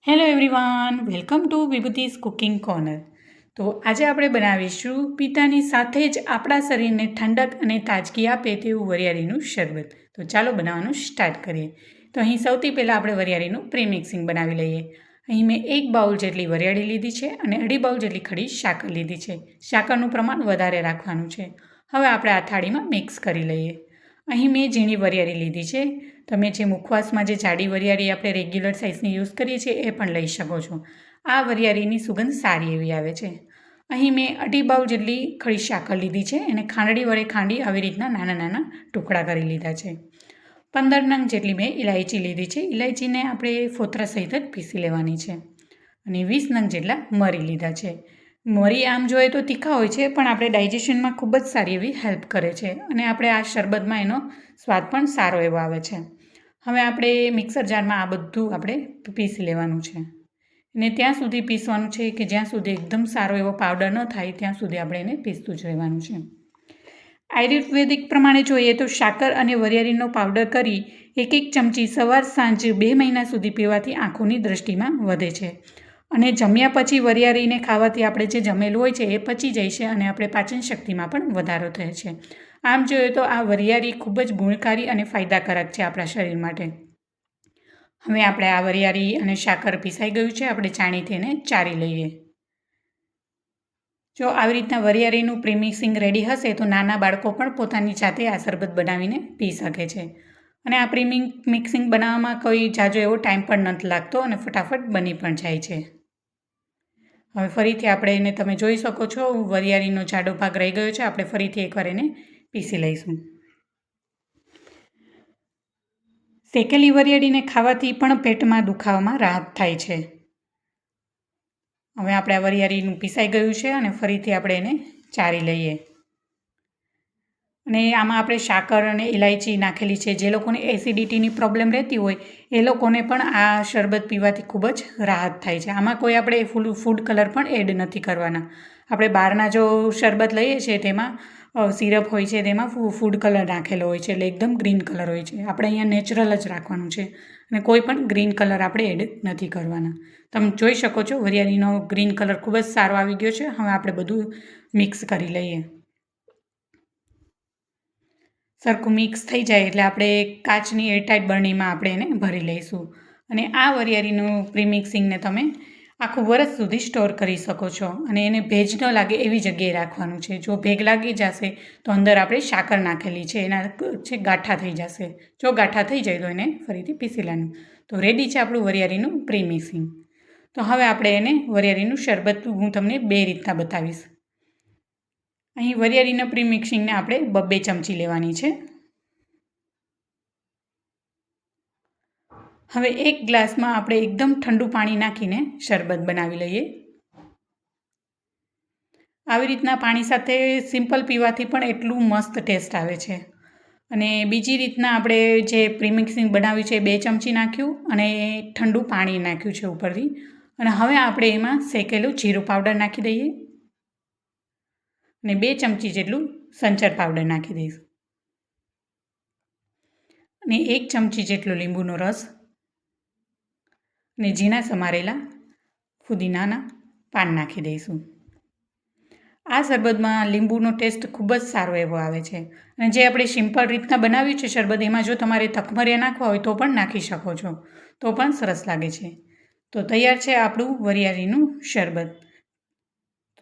Hello everyone, welcome to વિભૂતિસ cooking corner. તો આજે આપણે બનાવીશું પિતાની સાથે જ આપણા શરીરને ઠંડક અને તાજગી આપે તેવું વરિયાળીનું શરબત. તો ચાલો બનાવવાનું સ્ટાર્ટ કરીએ. તો અહીં સૌથી પહેલાં આપણે વરિયાળીનું પ્રીમિક્સિંગ બનાવી લઈએ. અહીં મેં 1 બાઉલ જેટલી વરિયાળી લીધી છે અને 2.5 બાઉલ જેટલી ખડી સાકર લીધી છે. સાકરનું પ્રમાણ વધારે રાખવાનું છે. હવે આપણે આ થાળીમાં મિક્સ કરી લઈએ. અહીં મેં ઝીણી વરિયાળી લીધી છે. તમે જે મુખવાસમાં જે જાડી વરિયાળી આપણે રેગ્યુલર સાઇઝની યુઝ કરીએ છીએ એ પણ લઈ શકો છો. આ વરિયાળીની સુગંધ સારી એવી આવે છે. અહીં મેં 2.5 બાઉલ જેટલી ખડી સાકર લીધી છે અને ખાંડડી વડે ખાંડી આવી રીતના નાના નાના ટુકડા કરી લીધા છે. 15 નંગ જેટલી મેં ઇલાયચી લીધી છે. ઇલાયચીને આપણે ફોતરા સહિત જ પીસી લેવાની છે. અને 20 નંગ જેટલા મરી લીધા છે. મરી આમ જોઈએ તો તીખા હોય છે, પણ આપણે ડાયજેશનમાં ખૂબ જ સારી એવી હેલ્પ કરે છે અને આપણે આ શરબતમાં એનો સ્વાદ પણ સારો એવો આવે છે. હવે આપણે મિક્સર જારમાં આ બધું આપણે પીસી લેવાનું છે અને ત્યાં સુધી પીસવાનું છે કે જ્યાં સુધી એકદમ સારો એવો પાવડર ન થાય ત્યાં સુધી આપણે એને પીસતું જ રહેવાનું છે. આયુર્વેદિક પ્રમાણે જોઈએ તો સાકર અને વરિયાળીનો પાવડર કરી 1 ચમચી સવાર સાંજ 2 મહિના સુધી પીવાથી આંખોની દૃષ્ટિમાં વધે છે અને જમ્યા પછી વરિયાળીને ખાવાથી આપણે જે જમેલું હોય છે એ પચી જાય છે અને આપણે પાચન શક્તિમાં પણ વધારો થાય છે. આમ જોઈએ તો આ વરિયાળી ખૂબ જ ગુણકારી અને ફાયદાકારક છે આપણા શરીર માટે. હવે આપણે આ વરિયાળી અને સાકર પીસાઈ ગયું છે. આપણે ચાણીથી એને ચારી લઈએ. જો આવી રીતના વરિયાળીનું પ્રીમિક્સિંગ રેડી હશે તો નાના બાળકો પણ પોતાની જાતે આ શરબત બનાવીને પી શકે છે અને આ પ્રીમિક્સિંગ બનાવવામાં કોઈ ઝાઝો એવો ટાઈમ પણ નથી લાગતો અને ફટાફટ બની પણ જાય છે. હવે ફરીથી આપણે એને તમે જોઈ શકો છો વરિયાળીનો જાડો ભાગ રહી ગયો છે. આપણે ફરીથી એકવાર એને પીસી લઈશું. શેકેલી વરિયાળીને ખાવાથી પણ પેટમાં દુખાવામાં રાહત થાય છે. હવે આપણે આ વરિયાળીનું પીસાઈ ગયું છે અને ફરીથી આપણે એને ચારી લઈએ. અને આમાં આપણે સાકર અને ઇલાયચી નાખેલી છે. જે લોકોને એસિડિટીની પ્રોબ્લેમ રહેતી હોય એ લોકોને પણ આ શરબત પીવાથી ખૂબ જ રાહત થાય છે. આમાં કોઈ આપણે ફૂડ કલર પણ એડ નથી કરવાના. આપણે બહારના જો શરબત લઈએ છીએ તેમાં સિરપ હોય છે, તેમાં ફૂડ કલર નાખેલો હોય છે એટલે એકદમ ગ્રીન કલર હોય છે. આપણે અહીંયા નેચરલ જ રાખવાનું છે અને કોઈ પણ ગ્રીન કલર આપણે એડ નથી કરવાના. તમે જોઈ શકો છો વરિયાળીનો ગ્રીન કલર ખૂબ જ સારો આવી ગયો છે. હવે આપણે બધું મિક્સ કરી લઈએ. સરખું મિક્સ થઈ જાય એટલે આપણે કાચની એરટાઇટ બરણીમાં આપણે એને ભરી લઈશું અને આ વરિયાળીનું પ્રીમિક્સિંગને તમે આખું વરસ સુધી સ્ટોર કરી શકો છો અને એને ભેજ ન લાગે એવી જગ્યાએ રાખવાનું છે. જો ભેગ લાગી જશે તો અંદર આપણે સાકર નાખેલી છે એના ગાંઠા થઈ જશે. જો ગાંઠા થઈ જાય તો એને ફરીથી પીસી લેવાનું. તો રેડી છે આપણું વરિયાળીનું પ્રીમિક્સિંગ. તો હવે આપણે એને વરિયાળીનું શરબત હું તમને 2 રીતના બતાવીશ. અહીં વરિયાળીના પ્રીમિક્સિંગને આપણે 2 ચમચી લેવાની છે. હવે 1 ગ્લાસમાં આપણે એકદમ ઠંડુ પાણી નાખીને શરબત બનાવી લઈએ. આવી રીતના પાણી સાથે સિમ્પલ પીવાથી પણ એટલું મસ્ત ટેસ્ટ આવે છે. અને બીજી રીતના આપણે જે પ્રીમિક્સિંગ બનાવ્યું છે 2 ચમચી નાખ્યું અને ઠંડુ પાણી નાખ્યું છે ઉપરથી અને હવે આપણે એમાં શેકેલું જીરું પાવડર નાખી દઈએ અને 2 ચમચી જેટલું સંચર પાવડર નાખી દઈશું અને 1 ચમચી જેટલો લીંબુનો રસ અને ઝીણા સમારેલા ફુદીનાના પાન નાખી દઈશું. આ શરબતમાં લીંબુનો ટેસ્ટ ખૂબ જ સારો એવો આવે છે અને જે આપણે સિમ્પલ રીતના બનાવ્યું છે શરબત એમાં જો તમારે તખમરિયા નાખવા હોય તો પણ નાખી શકો છો, તો પણ સરસ લાગે છે. તો તૈયાર છે આપણું વરિયાળીનું શરબત.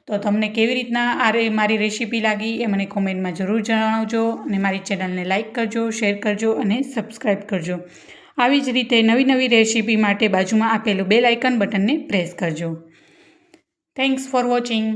તો તમને કેવી રીતના મારી રેસીપી લાગી એ મને કોમેન્ટમાં જરૂર જણાવજો અને મારી ચેનલને લાઇક કરજો, શેર કરજો અને સબસ્ક્રાઈબ કરજો. આવી જ રીતે નવી નવી રેસીપી માટે બાજુમાં આપેલું બેલ આઇકન બટનને પ્રેસ કરજો. Thanks for watching.